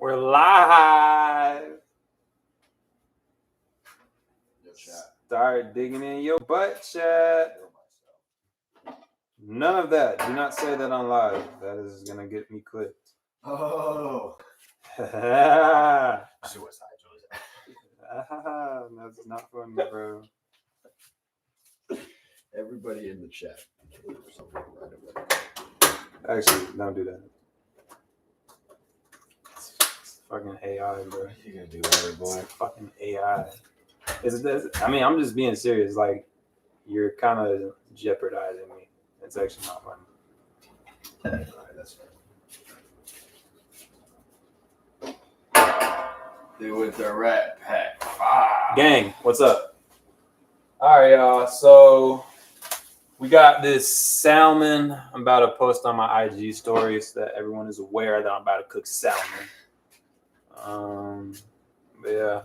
We're live. Start digging in your butt, chat. None of that. Do not say that on live. That is going to get me clipped. Oh. Suicide. That's not funny, bro. Everybody in the chat. Actually, don't do that. It's fucking AI, bro. You gonna do that, boy? It's fucking AI. I mean, I'm just being serious. Like, you're kind of jeopardizing me. It's actually not funny. All right, that's fair. Do with the Rat Pack 5. Gang, what's up? All right, y'all. So we got this salmon. I'm about to post on my IG story so that everyone is aware that I'm about to cook salmon. But yeah.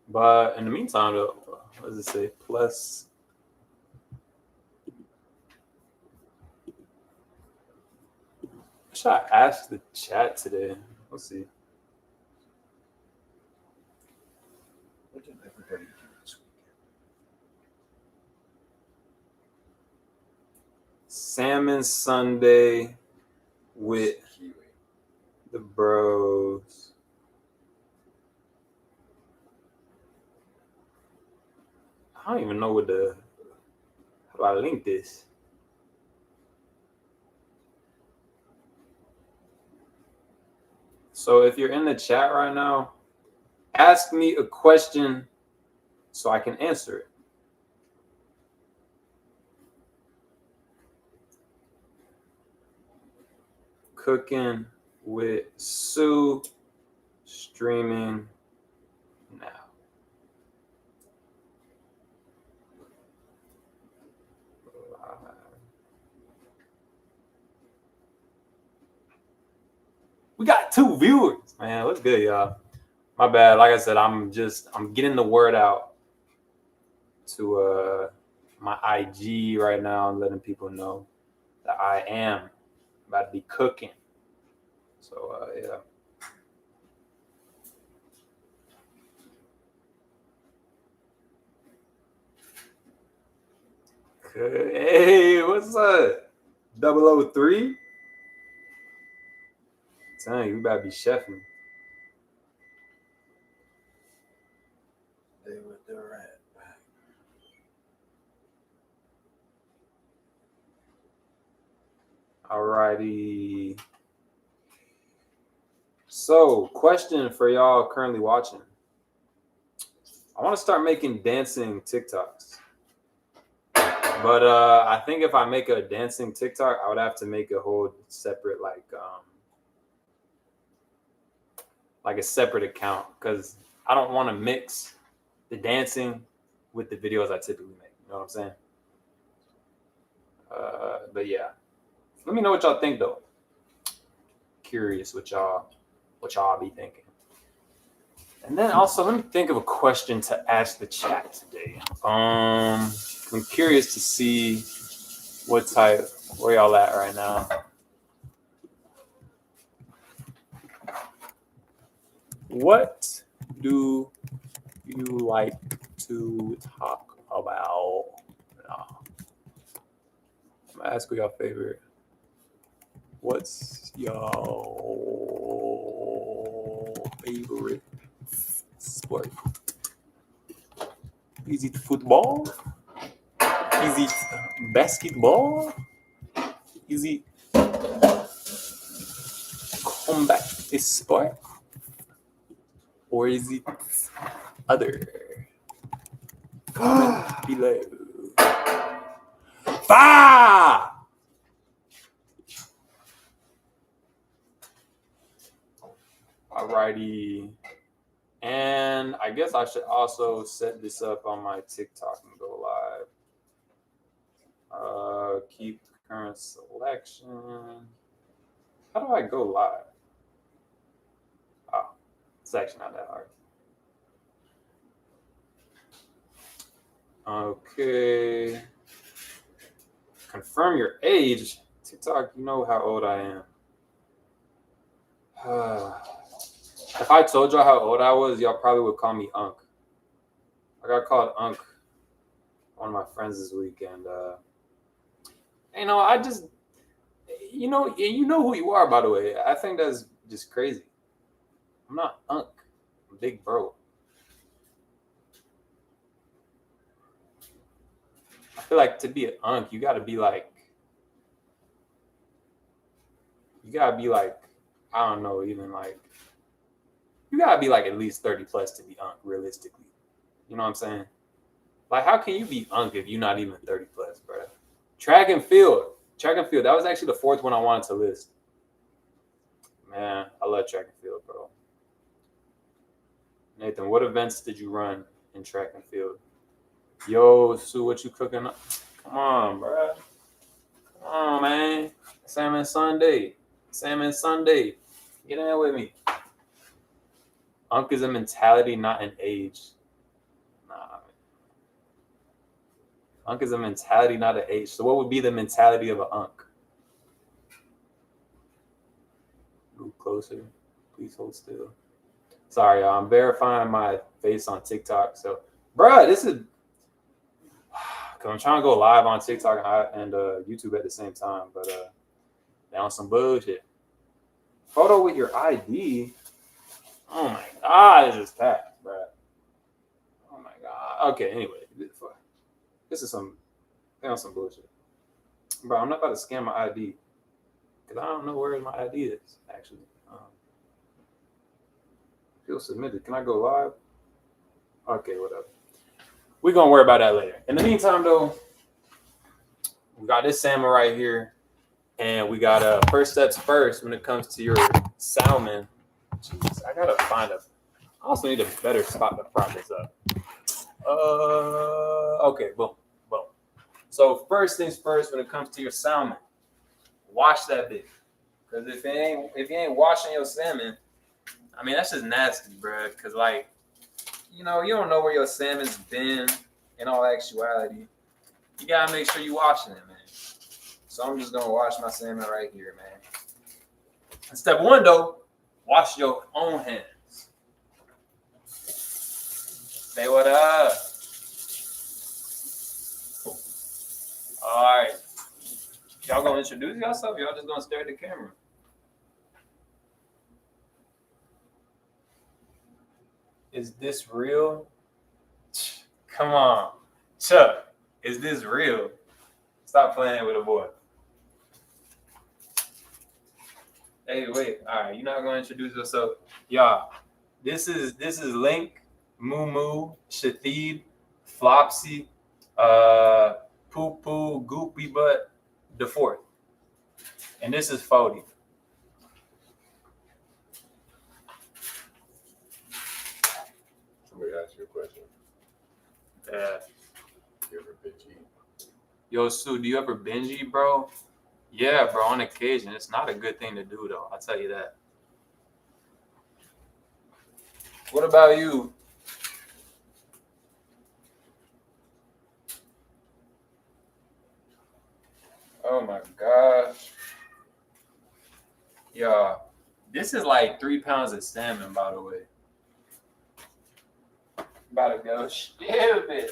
But in the meantime, though, what does it say? Plus. Should I ask the chat today? Let's see. What did everybody do this weekend? Salmon Sunday with the bros. I don't even know how do I link this? So if you're in the chat right now, ask me a question so I can answer it. Cooking with Sue, streaming now. We got 2 viewers, man. What's good, y'all? My bad. Like I said, I'm getting the word out to my IG right now and letting people know that I am about to be cooking. So yeah. Hey, what's up? 003? Telling you, we about to be chefing. They with the Rat Pack. Alrighty. So, question for y'all currently watching. I want to start making dancing TikToks. But I think if I make a dancing TikTok, I would have to make a whole separate like a separate account because I don't want to mix the dancing with the videos I typically make. You know what I'm saying? But yeah, let me know what y'all think though. Curious what y'all be thinking. And then also let me think of a question to ask the chat today. I'm curious to see where y'all at right now. What do you like to talk about? I'm gonna ask you your favorite. What's your favorite sport? Is it football? Is it basketball? Is it combat sport? Or is it other? Comment below. Fire! Alrighty. And I guess I should also set this up on my TikTok and go live. Keep current selection. How do I go live? Oh, it's actually not that hard. Okay. Confirm your age. TikTok, you know how old I am. If I told y'all how old I was, y'all probably would call me Unc. I got called Unc one of my friends this week, and I just you know who you are, by the way. I think that's just crazy. I'm not Unc. I'm Big Bro. I feel like to be an Unc, you gotta be like I don't know, even like you gotta be like at least 30 plus to be Unc, realistically. You know what I'm saying? Like, how can you be Unc if you're not even 30 plus, bro? Track and field. That was actually the fourth one I wanted to list. Man, I love track and field, bro. Nathan, what events did you run in track and field? Yo, Sue, what you cooking up? Come on, bro. Come on, man. Salmon Sunday. Get in with me. Unc is a mentality, not an age. Nah, man. Unc is a mentality, not an age. So what would be the mentality of an Unc? Move closer. Please hold still. Sorry, y'all. I'm verifying my face on TikTok. So, bruh, this is... Because I'm trying to go live on TikTok and YouTube at the same time. But down some bullshit. Photo with your ID? Oh, my God. This is packed, bruh. Oh, my God. Okay, anyway. This is some bullshit. Bro, I'm not about to scan my ID. Because I don't know where my ID is, actually. Feel submitted. Can I go live? Okay, whatever. We're going to worry about that later. In the meantime, though, we got this salmon right here. And we got first steps first when it comes to your salmon. Jeez, I got to find I also need a better spot to prop this up. Okay, boom. So first things first, when it comes to your salmon, wash that bitch. Because if you ain't washing your salmon, I mean, that's just nasty, bro. Because, like, you don't know where your salmon's been in all actuality. You got to make sure you washing it, man. So I'm just going to wash my salmon right here, man. And step one, though, wash your own hands. Say what up. All right. Y'all going to introduce yourself? Y'all just going to stare at the camera? Is this real? Come on. Chuck, is this real? Stop playing with a boy. Hey, wait. All right, you're not going to introduce yourself. Y'all, this is Link, Moo Moo, Shathid, Flopsy, Poo Poo, Goopy Butt, the fourth. And this is Fody. Somebody asked you a question. Yeah. You ever binge eat? Yo, Sue, do you ever binge eat, bro? Yeah, bro, on occasion. It's not a good thing to do, though. I'll tell you that. What about you? Oh, my gosh. Yeah. This is like 3 pounds of salmon, by the way. About to go stupid.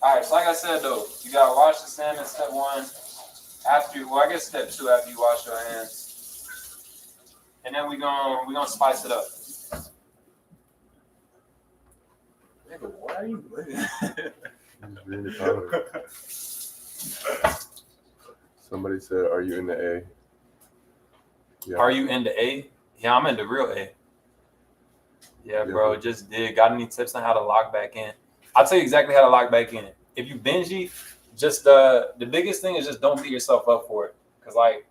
All right, so like I said, though, you got to wash the salmon, step one. I guess step two after you wash your hands. And then we're gonna spice it up. Nigga, why are you looking? Just reading the comments. Somebody said, "Are you in the A?" Yeah. Are you into A? Yeah, I'm into real A. Yeah, bro, just did. Got any tips on how to lock back in? I'll tell you exactly how to lock back in. If you binge eat, just the biggest thing is just don't beat yourself up for it. Because, like,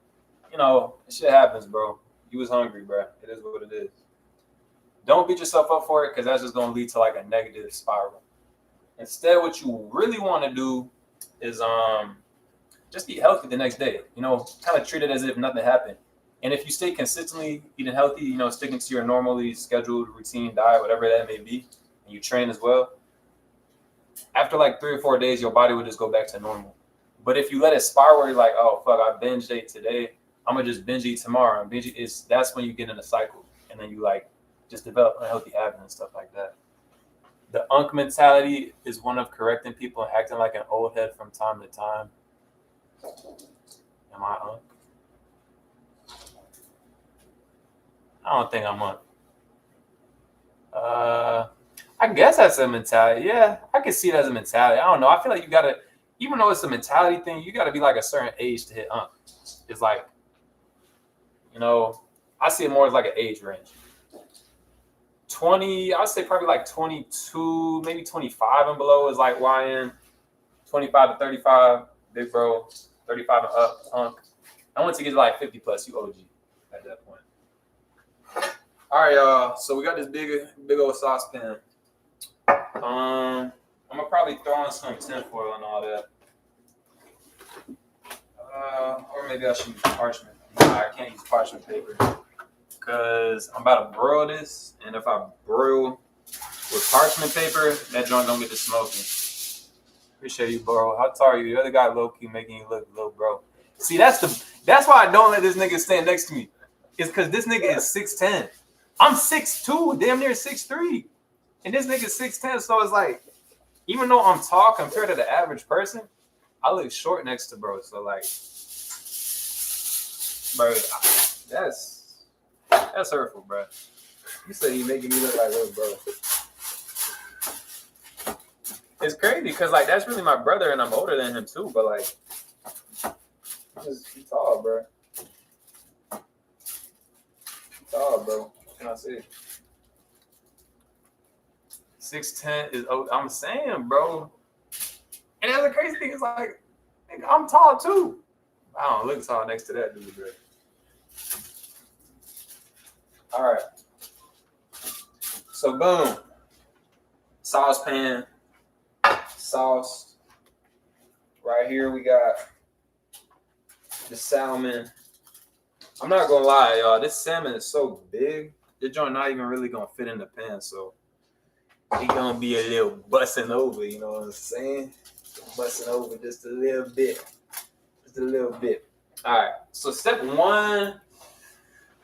shit happens, bro. You was hungry, bro. It is what it is. Don't beat yourself up for it because that's just going to lead to, like, a negative spiral. Instead, what you really want to do is just eat healthy the next day. Kind of treat it as if nothing happened. And if you stay consistently eating healthy, sticking to your normally scheduled routine diet, whatever that may be, you train as well, after like 3 or 4 days, your body will just go back to normal. But if you let it spiral, you're like, oh fuck, I binge ate today. I'm gonna just binge eat tomorrow. And that's when you get in a cycle, and then you like just develop unhealthy habits and stuff like that. The unk mentality is one of correcting people and acting like an old head from time to time. Am I unk? I don't think I'm unk. I guess that's a mentality. Yeah, I can see it as a mentality. I don't know. I feel like you gotta, even though it's a mentality thing, you gotta be like a certain age to hit unk. It's like, you know, I see it more as like an age range. 20, I'd say probably like 22, maybe 25 and below is like YN. 25 to 35, big bro. 35 and up, unk. I want to get to like 50 plus, you OG at that point. All right, y'all. So we got this big old saucepan. I'm gonna probably throw in some tinfoil and all that. Or maybe I should use parchment. Nah, I can't use parchment paper because I'm about to broil this, and if I broil with parchment paper, that joint don't get to smoking. Appreciate you, bro. How tall are you? The other guy low key making you look little, bro. See, that's why I don't let this nigga stand next to me. It's because this nigga is 6'10". I'm 6'2", damn near 6'3", and this nigga is 6'10". So it's like, even though I'm tall compared to the average person, I look short next to bro. So like, bro, that's hurtful, bro. You said you making me look like little bro. It's crazy because like that's really my brother and I'm older than him too. But like, he's tall, bro. He's tall, bro. What can I say? 6'10" is. I'm saying, bro. And that's the crazy thing is like, nigga, I'm tall too. I don't look tall next to that dude, bro. All right. So boom, saucepan, sauce. Right here we got the salmon. I'm not gonna lie, y'all. This salmon is so big. The joint not even really gonna fit in the pan, so it's gonna be a little busting over. You know what I'm saying? Busting over just a little bit. Just a little bit. All right. So step one,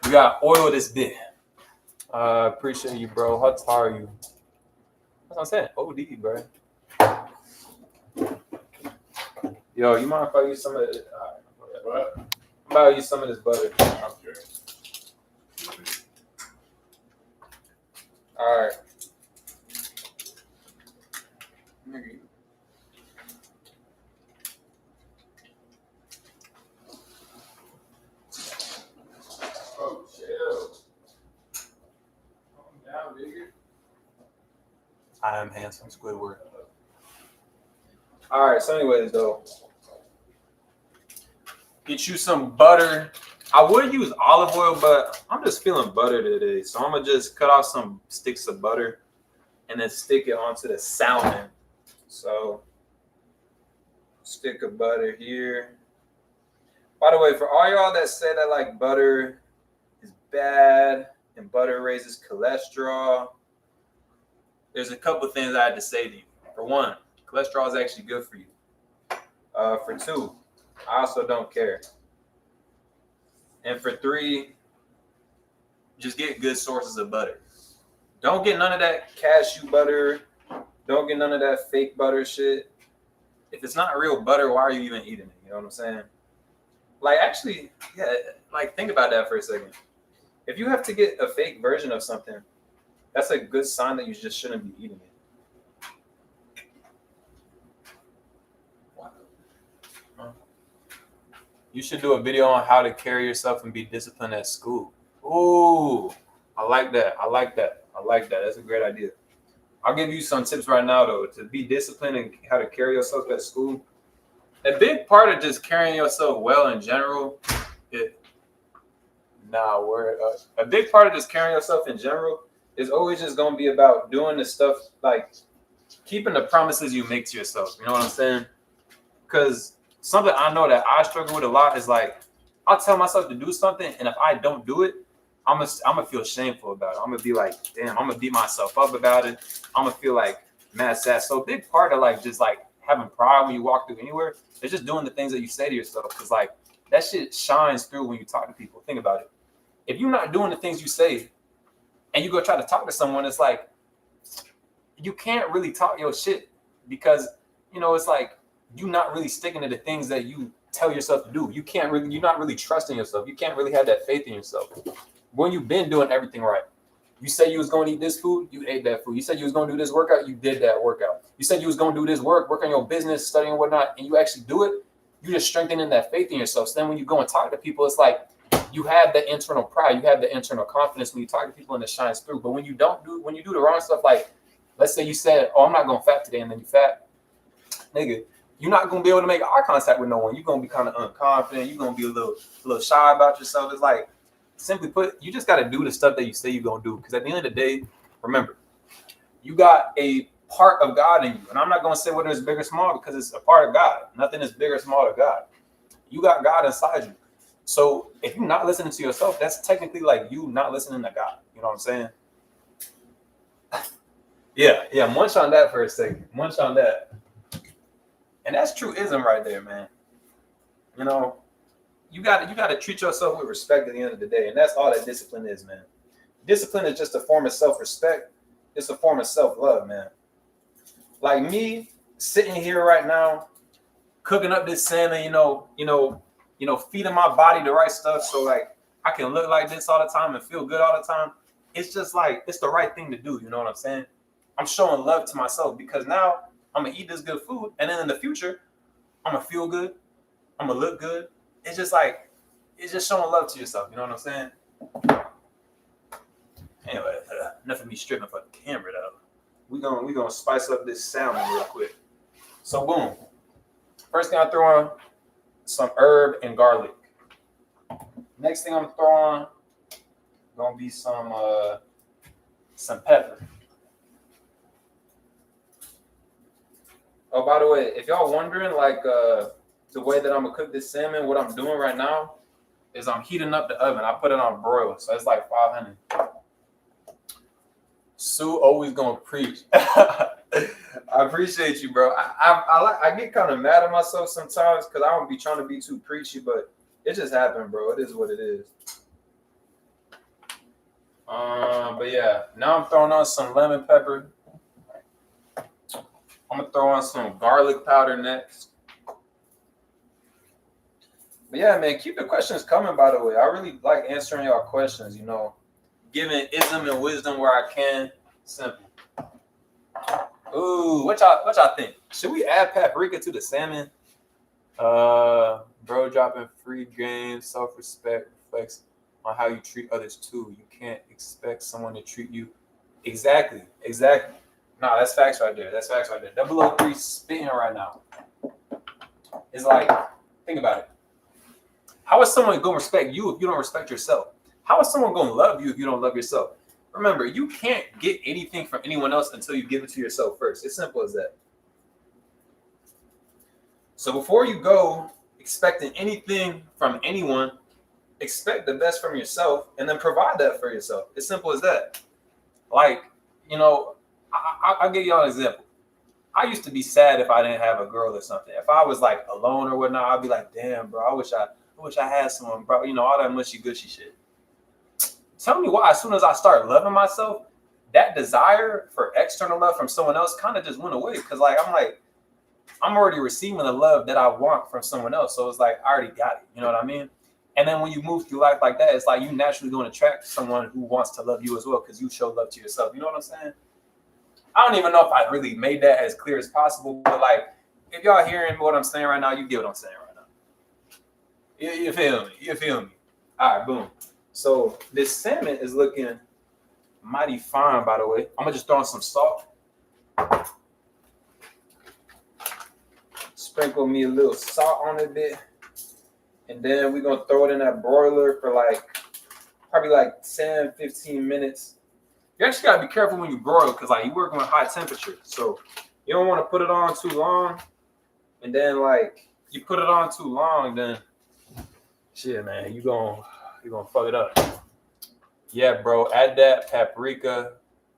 we gotta oil this bit. Appreciate you, bro. How tall are you? That's what I'm saying. OD, bro. Yo, you mind if I use some of this? What? I'm about to use some of this butter. Okay. All right. Oh, chill. Calm down, nigga. I am handsome Squidward. All right. So, anyways, though, get you some butter. I would use olive oil, but I'm just feeling butter today, so I'm gonna just cut off some sticks of butter and then stick it onto the salmon. So, stick of butter here. By the way, for all y'all that say that like butter is bad and butter raises cholesterol, there's a couple things I had to say to you. For one, cholesterol is actually good for you. For two, I also don't care. And for three, just get good sources of butter. Don't get none of that cashew butter. Don't get none of that fake butter shit. If it's not real butter, why are you even eating it? You know what I'm saying? Like, actually, yeah, like, think about that for a second. If you have to get a fake version of something, that's a good sign that you just shouldn't be eating it. Wow. You should do a video on how to carry yourself and be disciplined at school. Ooh, I like that. I like that. I like that. That's a great idea. I'll give you some tips right now, though, to be disciplined and how to carry yourself at school. A big part of just carrying yourself well in general, a big part of just carrying yourself in general is always just going to be about doing the stuff, like keeping the promises you make to yourself. You know what I'm saying? Because something I know that I struggle with a lot is like, I'll tell myself to do something, and if I don't do it, I'm gonna feel shameful about it. I'm gonna be like, damn, I'm gonna beat myself up about it. I'm gonna feel like mad sad. So a big part of like just like having pride when you walk through anywhere. It's just doing the things that you say to yourself. Because like that shit shines through when you talk to people. Think about it. If you're not doing the things you say and you go try to talk to someone, it's like you can't really talk your shit because, you know, it's like you're not really sticking to the things that you tell yourself to do. You're not really trusting yourself. You can't really have that faith in yourself. When you've been doing everything right. You said you was going to eat this food, you ate that food. You said you was going to do this workout, you did that workout. You said you was going to do this work on your business, studying and whatnot, and you actually do it, you're just strengthening that faith in yourself. So then when you go and talk to people, it's like you have the internal pride, you have the internal confidence when you talk to people and it shines through. But when you do the wrong stuff, like let's say you said, oh, I'm not going fat today, and then you fat, nigga, you're not going to be able to make eye contact with no one. You're going to be kind of unconfident. You're going to be a little shy about yourself. It's like, simply put, you just got to do the stuff that you say you're going to do. Because at the end of the day, remember, you got a part of God in you. And I'm not going to say whether it's big or small because it's a part of God. Nothing is big or small to God. You got God inside you. So if you're not listening to yourself, that's technically like you not listening to God. You know what I'm saying? Yeah, munch on that for a second. Munch on that. And that's truism right there, man. You know, you got to treat yourself with respect at the end of the day. And that's all that discipline is, man. Discipline is just a form of self-respect. It's a form of self-love, man. Like me sitting here right now, cooking up this salmon, feeding my body the right stuff so like I can look like this all the time and feel good all the time. It's just like, it's the right thing to do. You know what I'm saying? I'm showing love to myself because now I'm going to eat this good food. And then in the future, I'm going to feel good. I'm going to look good. It's just like, it's just showing love to yourself. You know what I'm saying? Anyway, enough of me stripping for the camera, though. We gonna spice up this salmon real quick. So, boom. First thing I throw on, some herb and garlic. Next thing I'm throwing, gonna be some pepper. Oh, by the way, if y'all wondering, like, the way that I'm gonna cook this salmon, what I'm doing right now is I'm heating up the oven. I put it on broil, so it's like 500. Sue always gonna preach. I appreciate you, bro. I get kind of mad at myself sometimes because I don't be trying to be too preachy, but it just happened, bro. It is what it is. But yeah, now I'm throwing on some lemon pepper. I'm gonna throw on some garlic powder next. But yeah, man, keep the questions coming, by the way. I really like answering y'all questions, you know, giving ism and wisdom where I can. Simple. Ooh, what y'all think? Should we add paprika to the salmon? Bro, dropping free game, self-respect reflects on how you treat others too. You can't expect someone to treat you exactly. No, that's facts right there. 003 spitting right now. It's like, think about it. How is someone going to respect you if you don't respect yourself? How is someone going to love you if you don't love yourself? Remember, you can't get anything from anyone else until you give it to yourself first. It's simple as that. So before you go expecting anything from anyone, expect the best from yourself and then provide that for yourself. It's simple as that. Like, you know, I'll give y'all an example. I used to be sad if I didn't have a girl or something. If I was like alone or whatnot, I'd be like, damn, bro, I wish I had someone, bro. You know, all that mushy gushy shit. Tell me why, as soon as I start loving myself, that desire for external love from someone else kind of just went away. Because I'm already receiving the love that I want from someone else. So it's like, I already got it. You know what I mean? And then when you move through life like that, it's like you naturally going to attract someone who wants to love you as well because you show love to yourself. You know what I'm saying? I don't even know if I really made that as clear as possible. But like, if y'all hearing what I'm saying right now, you get what I'm saying right now. You feel me? All right, boom. So this salmon is looking mighty fine, by the way. I'm gonna just throw in some salt. Sprinkle me a little salt on it a bit. And then we're gonna throw it in that broiler for probably 10, 15 minutes. You actually gotta be careful when you broil because you're working with high temperature. So you don't want to put it on too long. And then you put it on too long, then shit, man, you're gonna fuck it up. Yeah, bro, add that paprika.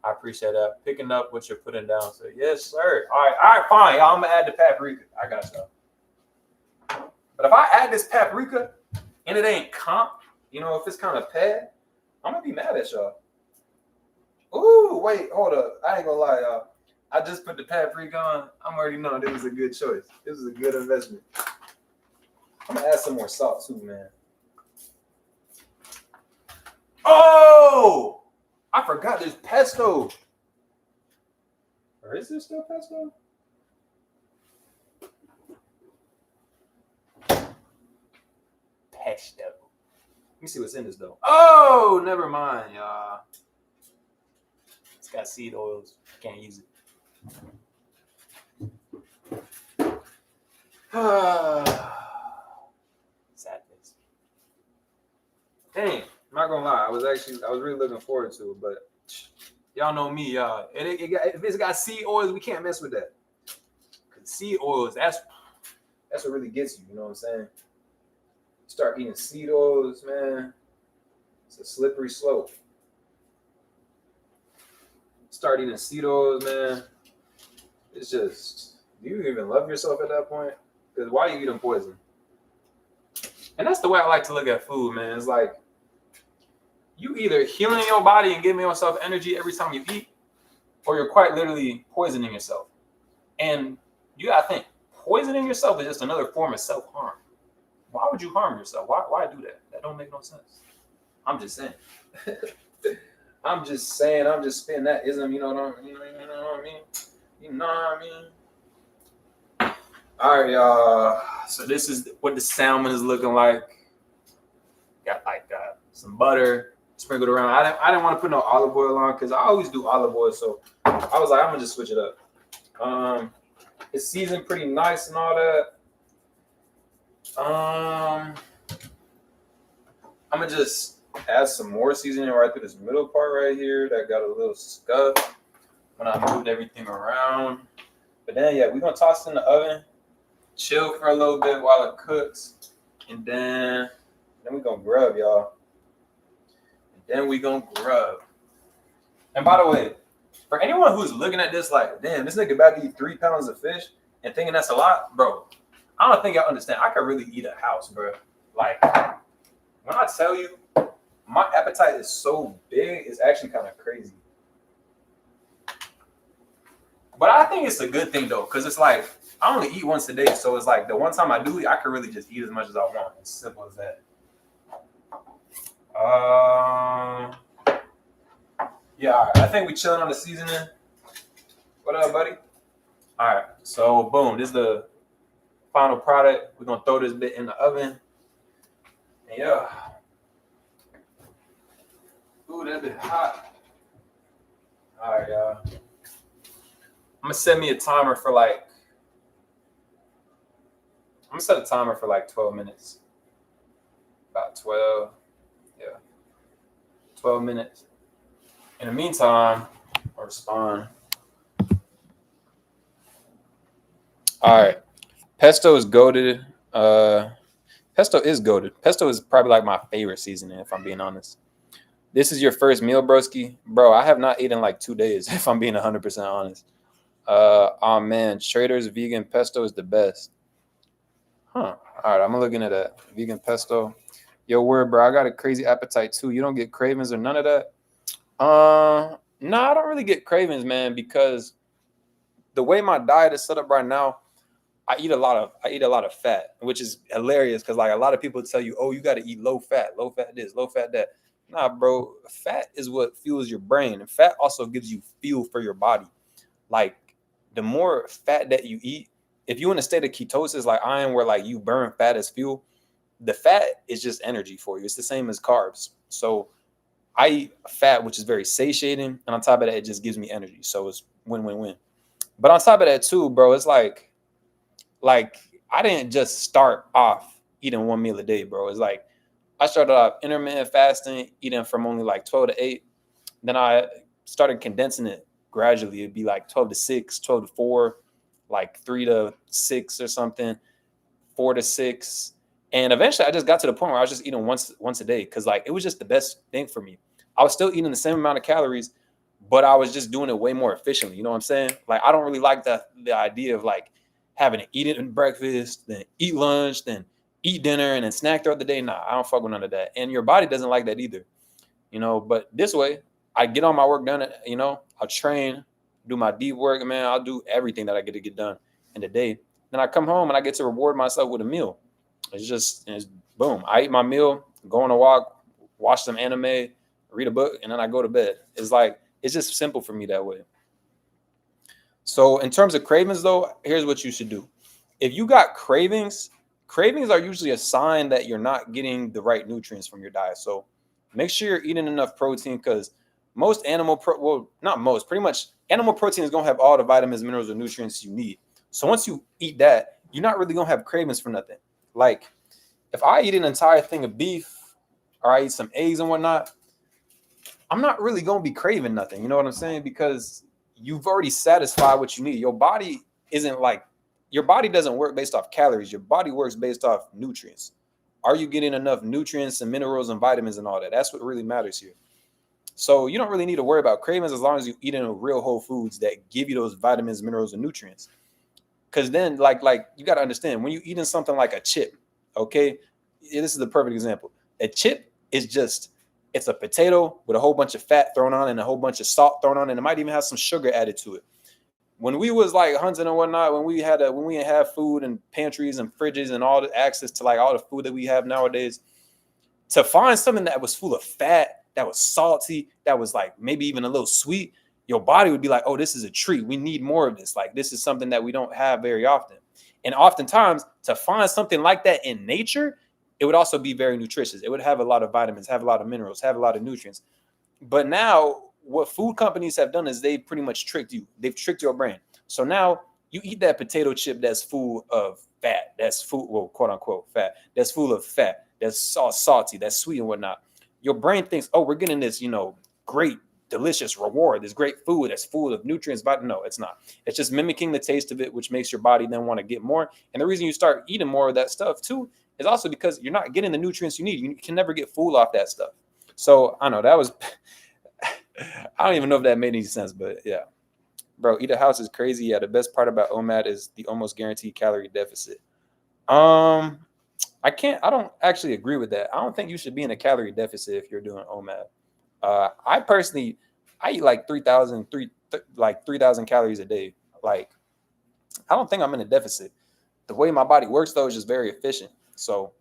I appreciate that. Picking up what you're putting down. So yes, sir. All right, fine. Y'all, I'm gonna add the paprika. I got y'all. But if I add this paprika and it ain't comp, you know, if it's kind of pad, I'm gonna be mad at y'all. Ooh, wait, hold up. I ain't gonna lie, y'all. I just put the paprika on. I'm already knowing this was a good choice. This was a good investment. I'm gonna add some more salt too, man. Oh, I forgot there's pesto. Or is there still pesto? Pesto. Let me see what's in this though. Oh, never mind, y'all. It's got seed oils. Can't use it. Sadness. Dang, I'm not gonna lie. I was really looking forward to it, but y'all know me, y'all. If it's got seed oils, we can't mess with that. Cause seed oils, that's what really gets you. You know what I'm saying? Start eating seed oils, man. It's a slippery slope. Start eating seed oils, man. It's just, do you even love yourself at that point? Because why are you eating poison? And that's the way I like to look at food, man. It's like, you either healing your body and giving yourself energy every time you eat, or you're quite literally poisoning yourself. And you gotta think, poisoning yourself is just another form of self-harm. Why would you harm yourself? Why do that? That don't make no sense. I'm just saying. I'm just spitting that ism, you know what I mean? You know what I mean? All right, y'all. So this is what the salmon is looking like. Got like some butter sprinkled around. I didn't want to put no olive oil on because I always do olive oil. So I was like, I'm gonna just switch it up. It's seasoned pretty nice and all that. I'm gonna just add some more seasoning right through this middle part right here that got a little scuff when I moved everything around. But then yeah, we're gonna toss it in the oven, chill for a little bit while it cooks, and then we're gonna grub, y'all. And by the way, for anyone who's looking at this like, damn, this nigga about to eat 3 pounds of fish and thinking that's a lot, bro. I don't think y'all understand. I could really eat a house, bro. Like, when I tell you, my appetite is so big, it's actually kind of crazy. But I think it's a good thing, though, because it's like, I only eat once a day. So it's like, the one time I do eat, I can really just eat as much as I want. It's simple as that. Yeah, all right. I think we chilling on the seasoning. What up, buddy? All right. So, boom. This is the final product. We're going to throw this bit in the oven. And yeah. Ooh, that bit hot. All right, y'all. I'm going to set me a timer for like, 12 minutes. About 12. Yeah. 12 minutes. In the meantime, I'll respond. All right. Pesto is goated. Pesto is goated. Pesto is probably like my favorite seasoning, if I'm being honest. This is your first meal, broski? Bro, I have not eaten in like 2 days, if I'm being 100% honest. Oh, man. Trader's vegan pesto is the best. Huh. All right. I'm looking at that. Vegan pesto. Yo, word, bro. I got a crazy appetite, too. You don't get cravings or none of that? No, I don't really get cravings, man, because the way my diet is set up right now, I eat a lot of fat, which is hilarious because like a lot of people tell you, oh, you got to eat low fat this, low fat that. Nah, bro, fat is what fuels your brain, and fat also gives you fuel for your body. Like the more fat that you eat, if you're in a state of ketosis like I am, where like you burn fat as fuel, the fat is just energy for you. It's the same as carbs. So I eat fat, which is very satiating, and on top of that, it just gives me energy. So it's win-win-win. But on top of that too, bro, it's like I didn't just start off eating 1 meal a day, bro. It's like I started off intermittent fasting, eating from only like 12 to 8. Then I started condensing it gradually. It'd be like 12 to 6, 12 to 4, like 3 to 6 or something, 4 to 6. And eventually I just got to the point where I was just eating once a day because like it was just the best thing for me. I was still eating the same amount of calories, but I was just doing it way more efficiently. You know what I'm saying? Like, I don't really like the idea of like having to eat it in breakfast, then eat lunch, then eat dinner, and then snack throughout the day. Nah, I don't fuck with none of that. And your body doesn't like that either. You know, but this way, I get all my work done. You know, I'll train, do my deep work, man. I'll do everything that I get to get done in the day. Then I come home and I get to reward myself with a meal. It's boom. I eat my meal, go on a walk, watch some anime, read a book, and then I go to bed. It's just simple for me that way. So in terms of cravings, though, here's what you should do. If you got cravings are usually a sign that you're not getting the right nutrients from your diet. So make sure you're eating enough protein, because pretty much animal protein is going to have all the vitamins, minerals, and nutrients you need. So once you eat that, you're not really going to have cravings for nothing. Like, if I eat an entire thing of beef or I eat some eggs and whatnot, I'm not really going to be craving nothing. You know what I'm saying? Because you've already satisfied what you need. Your body doesn't work based off calories. Your body works based off nutrients. Are you getting enough nutrients and minerals and vitamins and all that? That's what really matters here. So you don't really need to worry about cravings as long as you eat in real whole foods that give you those vitamins, minerals, and nutrients. Because then, like you got to understand, when you eating something like a chip, okay, this is the perfect example. A chip is it's a potato with a whole bunch of fat thrown on and a whole bunch of salt thrown on, and it might even have some sugar added to it. When we was like hunting and whatnot, when we didn't have food and pantries and fridges and all the access to like all the food that we have nowadays, to find something that was full of fat, that was salty, that was like maybe even a little sweet, your body would be like, oh, this is a treat. We need more of this. Like, this is something that we don't have very often. And oftentimes, to find something like that in nature, it would also be very nutritious. It would have a lot of vitamins, have a lot of minerals, have a lot of nutrients. But now, what food companies have done is they've pretty much tricked you. They've tricked your brain. So now you eat that potato chip that's full of fat, quote unquote fat, that's full of fat, that's salty, that's sweet and whatnot. Your brain thinks, oh, we're getting this, great, delicious reward, this great food that's full of nutrients. But no, it's not. It's just mimicking the taste of it, which makes your body then want to get more. And the reason you start eating more of that stuff too is also because you're not getting the nutrients you need. You can never get full off that stuff. So I know that was, I don't even know if that made any sense, but yeah. Bro, eat a house is crazy. Yeah, the best part about OMAD is the almost guaranteed calorie deficit. I don't actually agree with that. I don't think you should be in a calorie deficit if you're doing OMAD. I eat like 3,000 calories a day. Like, I don't think I'm in a deficit. The way my body works, though, is just very efficient. So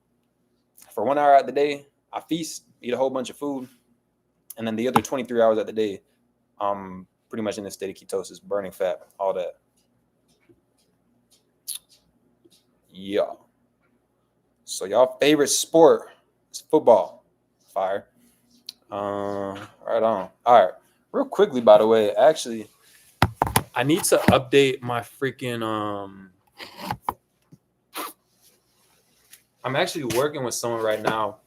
for 1 hour out of the day, I feast, eat a whole bunch of food. And then the other 23 hours of the day, I'm pretty much in a state of ketosis, burning fat, all that. Yeah. So y'all favorite sport is football. Fire. Right on. All right. Real quickly, by the way, actually, I need to update my freaking I'm actually working with someone right now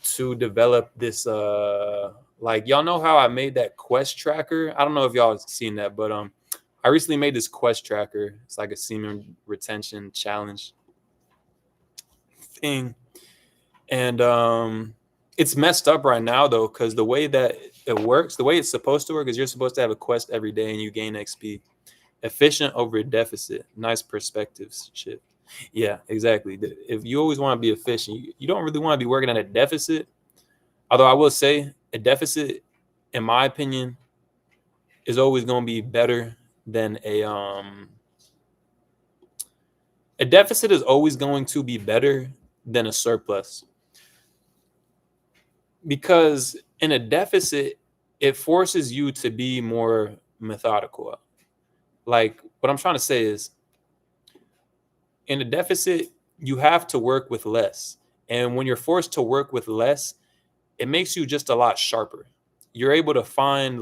to develop this y'all know how I made that quest tracker? I don't know if y'all have seen that, but I recently made this quest tracker. It's like a semen retention challenge thing. And it's messed up right now though, because the way that it works, the way it's supposed to work is you're supposed to have a quest every day and you gain XP. Efficient over deficit. Nice perspectives shift. Yeah, exactly. If you always want to be efficient, you don't really want to be working at a deficit. Although I will say a deficit, in my opinion, is always going to be better than a deficit is always going to be better than a surplus. Because in a deficit, it forces you to be more methodical. Like, what I'm trying to say is, in a deficit, you have to work with less. And when you're forced to work with less, it makes you just a lot sharper. You're able to find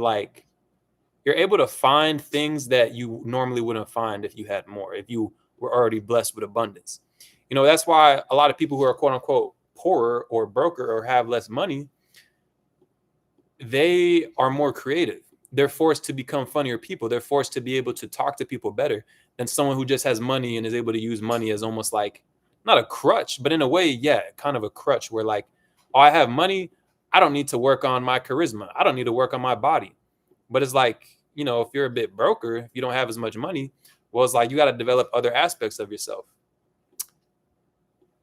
things that you normally wouldn't find if you had more, if you were already blessed with abundance. That's why a lot of people who are quote unquote poorer or broker or have less money, they are more creative. They're forced to become funnier people. They're forced to be able to talk to people better than someone who just has money and is able to use money as almost like, not a crutch, but in a way, yeah, kind of a crutch where like, oh, I have money, I don't need to work on my charisma. I don't need to work on my body. But it's like, you know, if you're a bit broker, if you don't have as much money, well, it's like you got to develop other aspects of yourself.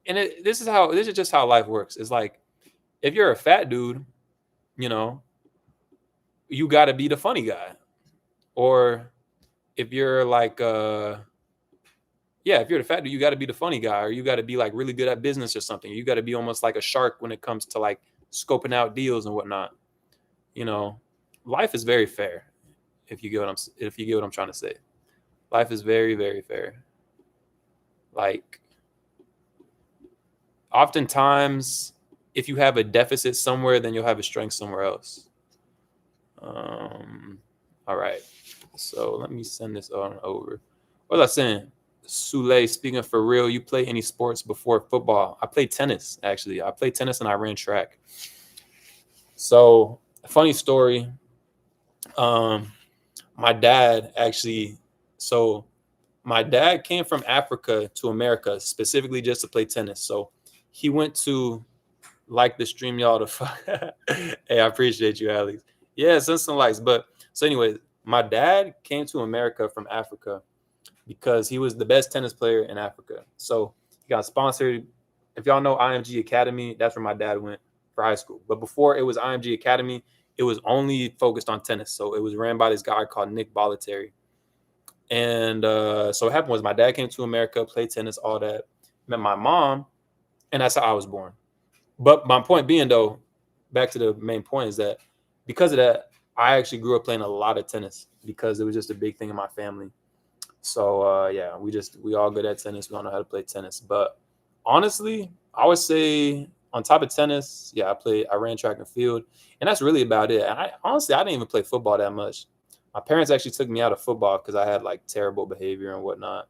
And this is just how life works. It's like if you're a fat dude, you know, you got to be the funny guy. Or if you're like if you're the fat dude, you got to be the funny guy, or you got to be like really good at business or something. You got to be almost like a shark when it comes to like scoping out deals and whatnot. You know, life is very fair. If you get what I'm trying to say, life is very, very fair. Like, oftentimes, if you have a deficit somewhere, then you'll have a strength somewhere else. All right. So let me send this on over. What was I saying? Sule, speaking for real, you play any sports before football? I played tennis, actually. I played tennis and I ran track. So, funny story. My dad came from Africa to America specifically just to play tennis. So he went to like the stream y'all to fuck. Hey, I appreciate you, Alex. Yeah, send some likes. But so anyways, my dad came to America from Africa because he was the best tennis player in Africa. So he got sponsored. If y'all know IMG Academy, that's where my dad went for high school. But before it was IMG Academy, it was only focused on tennis. So it was ran by this guy called Nick Bollettieri. And so what happened was my dad came to America, played tennis, all that, met my mom, and that's how I was born. But my point being, though, back to the main point is that because of that, I actually grew up playing a lot of tennis because it was just a big thing in my family. So, we all good at tennis. We all know how to play tennis. But honestly, I would say on top of tennis, I ran track and field. And that's really about it. And I didn't even play football that much. My parents actually took me out of football because I had like terrible behavior and whatnot.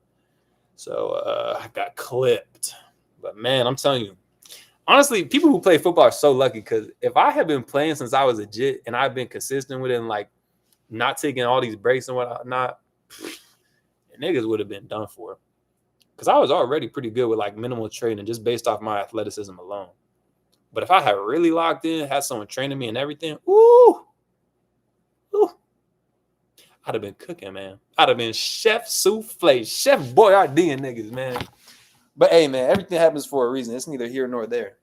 So I got clipped. But man, I'm telling you, honestly, people who play football are so lucky because if I had been playing since I was a jit and I've been consistent with it and like not taking all these breaks and whatnot, niggas would have been done for. Because I was already pretty good with like minimal training just based off my athleticism alone. But if I had really locked in, had someone training me and everything, I'd have been cooking, man. I'd have been chef souffle, chef Boyardee niggas, man. But hey, man, everything happens for a reason. It's neither here nor there.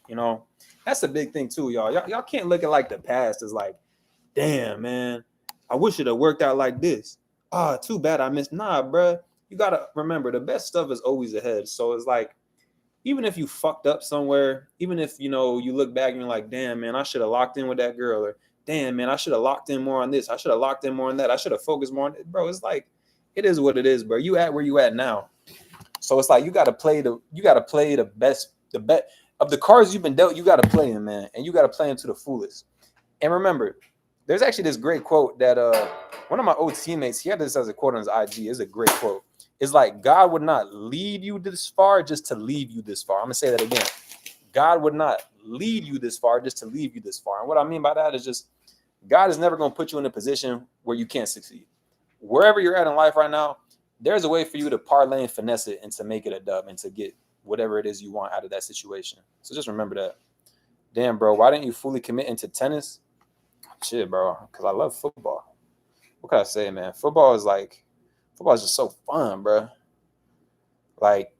You know, that's the big thing too, y'all. Y'all can't look at like the past as like, damn, man, I wish it had worked out like this. Too bad I missed. Nah, bruh. You gotta remember the best stuff is always ahead. So it's like, even if you fucked up somewhere, even if you look back and you're like, damn, man, I should have locked in with that girl, or damn, man, I should have locked in more on this. I should have locked in more on that. I should have focused more on it. Bro, it's like, it is what it is, bro. You at where you at now. So it's like you gotta play the best of the cards you've been dealt, you gotta play them, man. And you gotta play them to the fullest. And remember, there's actually this great quote that one of my old teammates, he had this as a quote on his IG. It's a great quote. It's like, God would not lead you this far just to leave you this far. I'm gonna say that again. God would not lead you this far just to leave you this far. And what I mean by that is just God is never going to put you in a position where you can't succeed. Wherever you're at in life right now, there's a way for you to parlay and finesse it and to make it a dub and to get whatever it is you want out of that situation. So just remember that. Damn, bro, why didn't you fully commit into tennis? Shit, bro, because I love football. What can I say, man? Football is just so fun, bro. Like,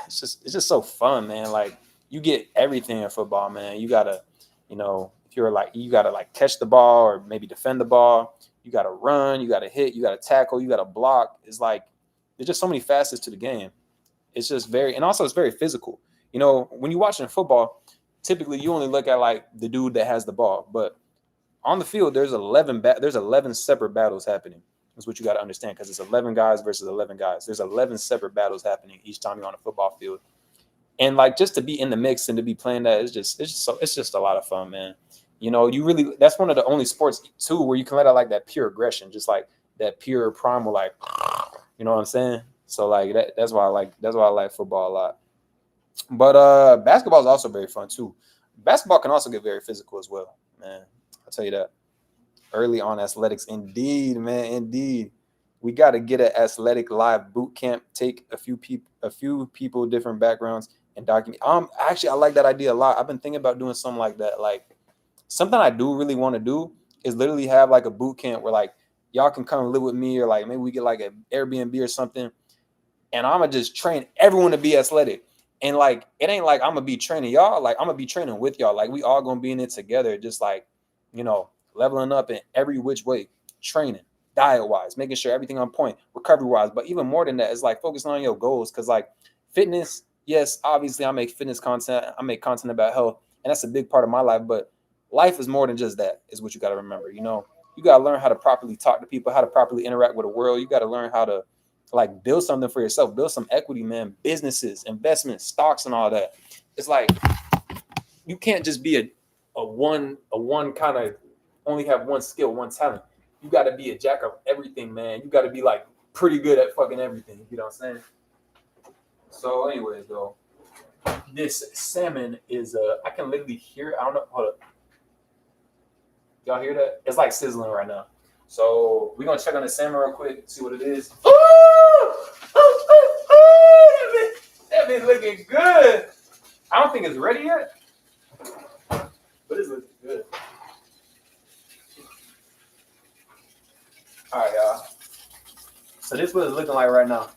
it's just so fun, man. Like, you get everything in football, man. You gotta, if you're like, you gotta like catch the ball or maybe defend the ball. You gotta run, you gotta hit, you gotta tackle, you gotta block. It's like there's just so many facets to the game. It's just and also it's very physical. When you're watching football, typically you only look at like the dude that has the ball, but on the field there's 11 separate battles happening. That's what you got to understand, because it's 11 guys versus 11 guys. There's 11 separate battles happening each time you're on a football field. And like just to be in the mix and to be playing that, it's just a lot of fun, man. That's one of the only sports too where you can let out like that pure aggression, just like that pure primal, like, you know what I'm saying? So like that's why I like football a lot. But basketball is also very fun too. Basketball can also get very physical as well, man. I'll tell you that. Early on athletics, indeed, man, indeed. We got to get an athletic live boot camp. Take a few people, different backgrounds, and document. Actually, I like that idea a lot. I've been thinking about doing something like that. Like something I do really want to do is literally have like a boot camp where like y'all can come live with me, or like maybe we get like an Airbnb or something, and I'm gonna just train everyone to be athletic. And like it ain't like I'm gonna be training y'all, like I'm gonna be training with y'all. Like we all gonna be in it together, just like, you know, leveling up in every which way, training, diet wise, making sure everything on point, recovery wise. But even more than that, it's like focusing on your goals. Cause like fitness, yes, obviously I make fitness content, I make content about health, and that's a big part of my life. But life is more than just that, is what you got to remember. You know, you got to learn how to properly talk to people, how to properly interact with the world. You got to learn how to like build something for yourself, build some equity, man, businesses, investments, stocks, and all that. It's like you can't just be a one kind of only have one skill, one talent. You got to be a jack of everything, man. You got to be like pretty good at fucking everything. You know what I'm saying? So, anyways, though, this salmon is I can literally hear it. I don't know. Hold up. Y'all hear that? It's like sizzling right now. So we're gonna check on the salmon real quick, see what it is. That bitch looking good. I don't think it's ready yet, but it's looking good. All right, y'all. So this is what it's looking like right now.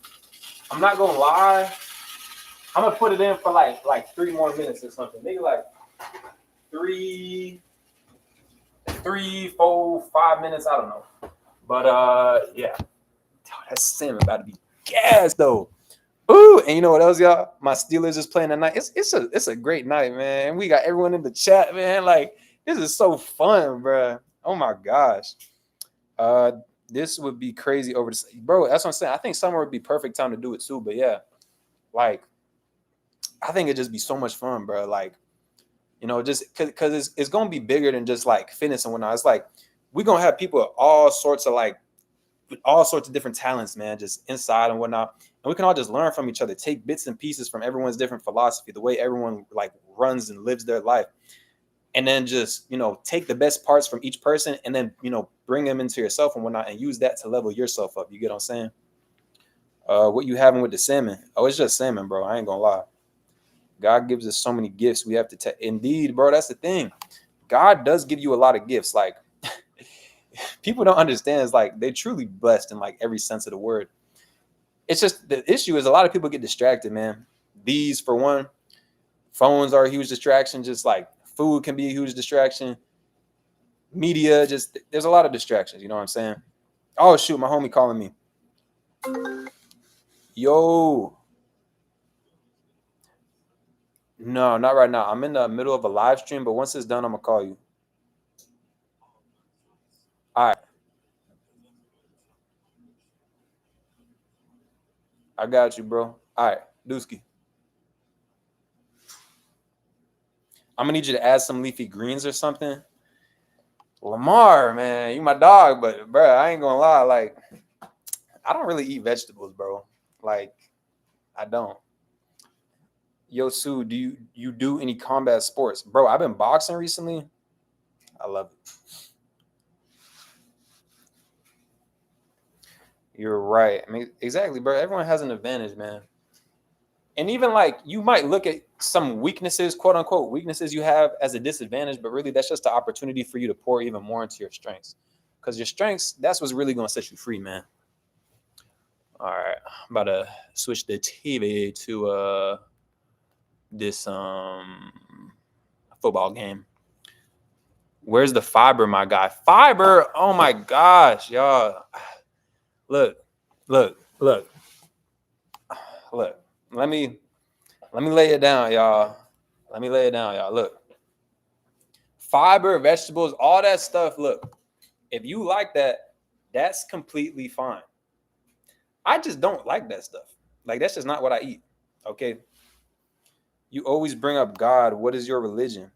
I'm not gonna lie. I'm gonna put it in for like 3 more minutes or something. Maybe like 3, 4, 5 minutes. I don't know. But yeah. That salmon about to be gas though. Ooh, and you know what else, y'all? My Steelers is playing tonight. It's a great night, man. We got everyone in the chat, man. Like, this is so fun, bro. Oh my gosh. This would be crazy over the bro. That's what I'm saying. I think summer would be perfect time to do it too. But yeah, like, I think it'd just be so much fun, bro. Like, you know, just because it's gonna be bigger than just like fitness and whatnot. It's like we're gonna have people of all sorts of different talents, man, just inside and whatnot. And we can all just learn from each other, take bits and pieces from everyone's different philosophy, the way everyone like runs and lives their life. And then just, you know, take the best parts from each person and then, you know, bring them into yourself and whatnot and use that to level yourself up. You get what I'm saying? What you having with the salmon? Oh, it's just salmon, bro. I ain't gonna lie. God gives us so many gifts. We have to take. Indeed, bro, that's the thing. God does give you a lot of gifts. Like, people don't understand. It's like they're truly blessed in like every sense of the word. It's just the issue is a lot of people get distracted, man. These, for one, phones are a huge distraction. Just like food can be a huge distraction. Media, just there's a lot of distractions. You know what I'm saying? Oh shoot, my homie calling me. Yo. No, not right now. I'm in the middle of a live stream, but once it's done, I'm gonna call you. All right. I got you, bro. All right, Dusky. I'm gonna need you to add some leafy greens or something. Lamar, man, you my dog, but bro, I ain't gonna lie. Like, I don't really eat vegetables, bro. Like, I don't. Yo, Sue, do you do any combat sports, bro? I've been boxing recently. I love it. You're right. I mean, exactly, bro. Everyone has an advantage, man. And even like you might look at some weaknesses, quote unquote, weaknesses you have as a disadvantage, but really that's just the opportunity for you to pour even more into your strengths. Because your strengths, that's what's really going to set you free, man. All right. I'm about to switch the TV to this football game. Where's the fiber, my guy? Fiber! Oh my gosh, y'all. Look. Let me lay it down, y'all. Look. Fiber, vegetables, all that stuff. Look, if you like that, that's completely fine. I just don't like that stuff. Like, that's just not what I eat. Okay. You always bring up God. What is your religion?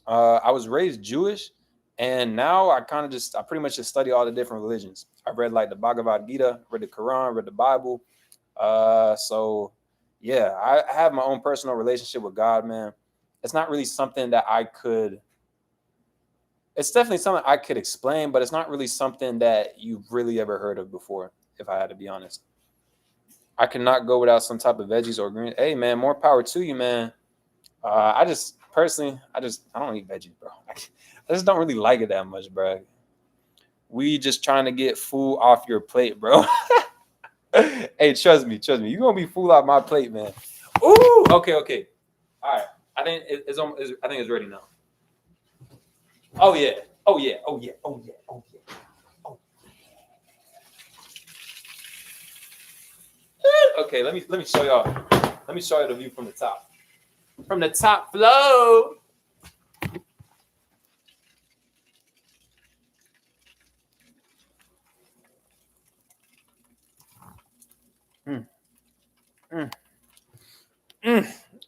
I was raised Jewish, and now I pretty much just study all the different religions. I've read like the Bhagavad Gita, read the Quran, read the Bible. So yeah, I have my own personal relationship with God, man. It's not really something that it's definitely something I could explain, but it's not really something that you've really ever heard of before, if I had to be honest. I cannot go without some type of veggies or greens. Hey man, more power to you, man. I don't eat veggies, bro. I just don't really like it that much, bro. We just trying to get food off your plate, bro. Hey, trust me. You're gonna be food off my plate, man. Ooh, okay. All right. I think I think it's ready now. Oh yeah. Oh yeah. Okay, let me show y'all. Let me show you the view from the top. From the top flow.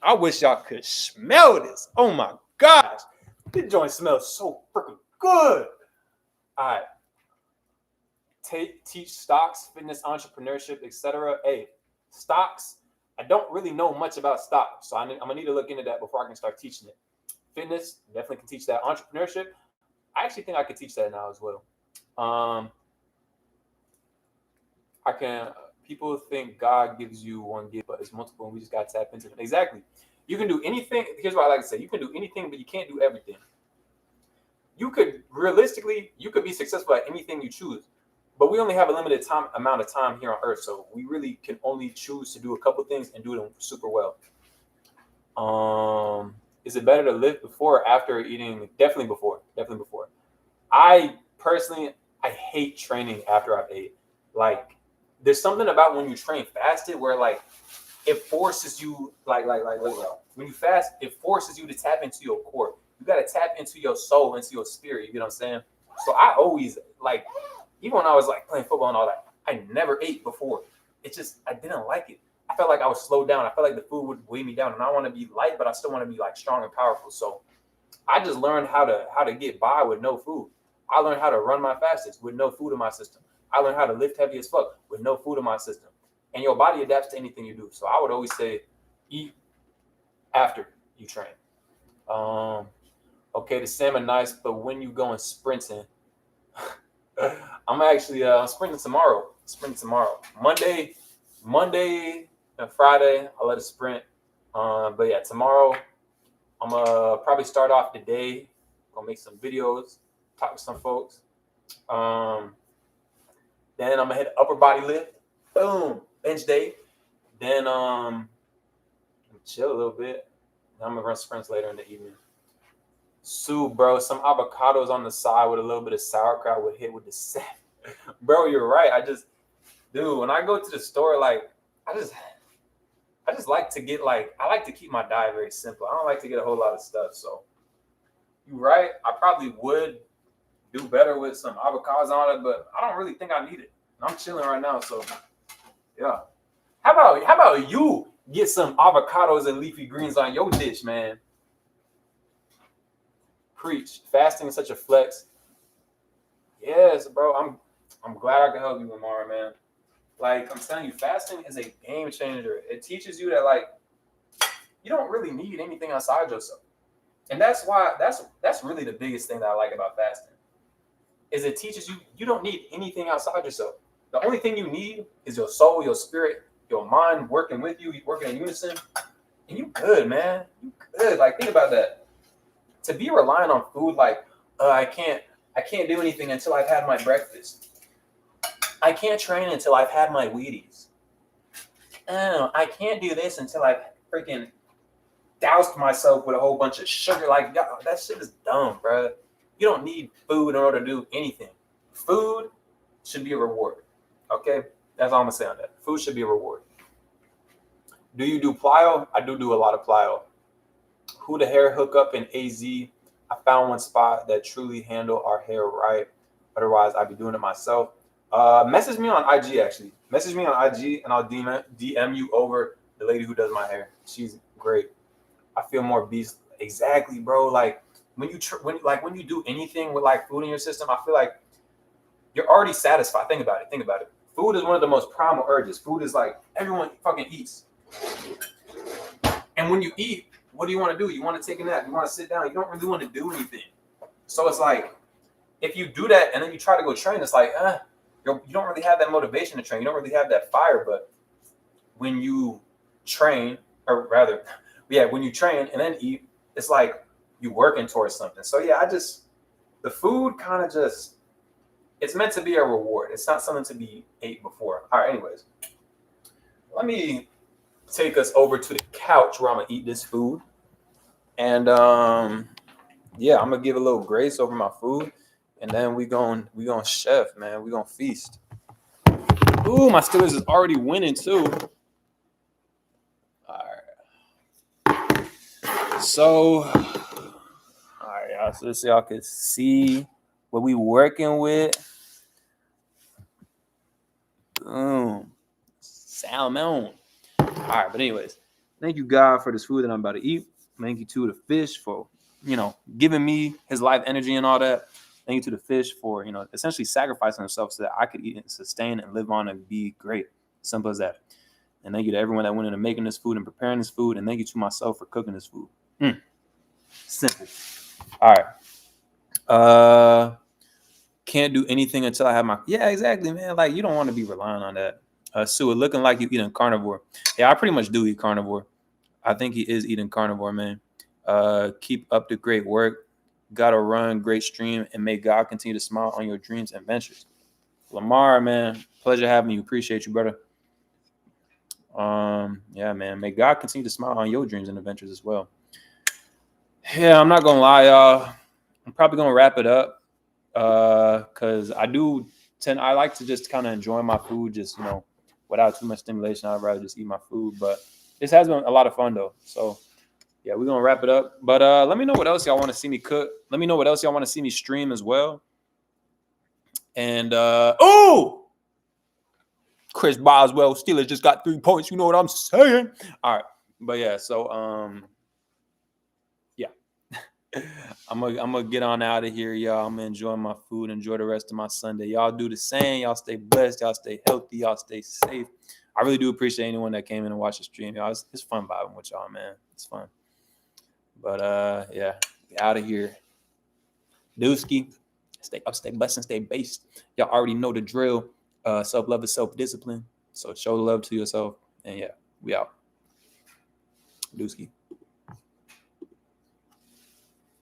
I wish y'all could smell this. Oh my gosh. This joint smells so freaking good. All right. Teach stocks, fitness, entrepreneurship, etc. Hey, stocks. I don't really know much about stocks, so I'm gonna need to look into that before I can start teaching it. Fitness, definitely can teach that. Entrepreneurship, I actually think I could teach that now as well. I can. People think God gives you one gift, but it's multiple, and we just got to tap into it. Exactly. You can do anything. Here's what I like to say: you can do anything, but you can't do everything. You could realistically, you could be successful at anything you choose, but we only have a limited amount of time here on Earth, so we really can only choose to do a couple things and do them super well. Is it better to live before or after eating? Definitely before. I personally, I hate training after I've ate. Like, there's something about when you train fasted where like it forces you when you fast, it forces you to tap into your core. You got to tap into your soul, into your spirit. You get what I'm saying? So I always like, even when I was like playing football and all that, I never ate before. It's just I didn't like it. I felt like I was slowed down. I felt like the food would weigh me down, and I want to be light, but I still want to be like strong and powerful. So I just learned how to get by with no food. I learned how to run my fastest with no food in my system. I learned how to lift heavy as fuck with no food in my system. And your body adapts to anything you do. So I would always say eat after you train. Okay, the salmon nice, but when you going sprinting, I'm actually sprinting tomorrow. Monday and Friday, I'll let it sprint. But yeah, tomorrow I'm gonna probably start off the day. Gonna make some videos, talk to some folks. Then I'm gonna hit upper body lift. Boom, bench day. Then chill a little bit. Then I'm gonna run sprints later in the evening. Soup, bro. Some avocados on the side with a little bit of sauerkraut would hit with the set. Bro, you're right. Dude, when I go to the store, like I just like to get I like to keep my diet very simple. I don't like to get a whole lot of stuff. So you're right. I probably would do better with some avocados on it, but I don't really think I need it. I'm chilling right now, so yeah. How about you get some avocados and leafy greens on your dish, man? Preach. Fasting is such a flex. Yes, bro. I'm glad I can help you, Lamar, man. Like I'm telling you, fasting is a game changer. It teaches you that like you don't really need anything outside yourself. And that's why that's really the biggest thing that I like about fasting. Is it teaches you don't need anything outside yourself. The only thing you need is your soul, your spirit, your mind working with you, working in unison. And you good, man. You good. Like think about that. To be relying on food like I can't do anything until I've had my breakfast. I can't train until I've had my Wheaties. Oh, I can't do this until I've freaking doused myself with a whole bunch of sugar. Like that shit is dumb, bro. You don't need food in order to do anything. Food should be a reward. Okay? That's all I'm going to say on that. Food should be a reward. Do you do plyo? I do a lot of plyo. Who the hair hookup in AZ? I found one spot that truly handle our hair right. Otherwise, I'd be doing it myself. Message me on IG, actually. Message me on IG, and I'll DM you over the lady who does my hair. She's great. I feel more beast. Exactly, bro. Like, when you do anything with like food in your system, I feel like you're already satisfied. Think about it. Food is one of the most primal urges. Food is like everyone fucking eats. And when you eat, what do you want to do? You want to take a nap. You want to sit down. You don't really want to do anything. So it's like if you do that and then you try to go train, it's like you don't really have that motivation to train. You don't really have that fire. But when you train, or rather, when you train and then eat, it's like you working towards something. So yeah, the food kind of just it's meant to be a reward. It's not something to be ate before. All right, anyways. Let me take us over to the couch where I'm gonna eat this food. And yeah, I'm gonna give a little grace over my food. And then we going chef, man. We gonna feast. Ooh, my Steelers is already winning too. All right. So, all right, y'all. So y'all can see what we working with. Boom. Salmon. All right, but anyways, thank you God for this food that I'm about to eat. Thank you to the fish for, giving me his life energy and all that. Thank you to the fish for, essentially sacrificing himself so that I could eat and sustain and live on and be great. Simple as that. And thank you to everyone that went into making this food and preparing this food. And thank you to myself for cooking this food. Simple. All right. Can't do anything until I have my... Yeah, exactly, man. Like, you don't want to be relying on that. Sue, looking like you eating carnivore. Yeah, I pretty much do eat carnivore. I think he is eating carnivore, man. Keep up the great work. Gotta run, great stream, and may God continue to smile on your dreams and ventures. Lamar, man, pleasure having you. Appreciate you, brother. Yeah, man. May God continue to smile on your dreams and adventures as well. Yeah, I'm not gonna lie, y'all. I'm probably gonna wrap it up. Because I like to just kind of enjoy my food, just without too much stimulation. I'd rather just eat my food. But this has been a lot of fun though. So yeah, we're gonna wrap it up. But let me know what else y'all want to see me cook. Let me know what else y'all want to see me stream as well. And Chris Boswell, Steelers just got 3 points. You know what I'm saying? All right. But yeah, so yeah. I'm gonna get on out of here, y'all. I'm gonna enjoy my food, enjoy the rest of my Sunday. Y'all do the same. Y'all stay blessed. Y'all stay healthy. Y'all stay safe. I really do appreciate anyone that came in and watched the stream, y'all. It's fun vibing with y'all, man. It's fun. But yeah, out of here. Dooski. Stay up, stay blessed, and stay based. Y'all already know the drill. Self-love is self-discipline. So show love to yourself. And yeah, we out. Dooski.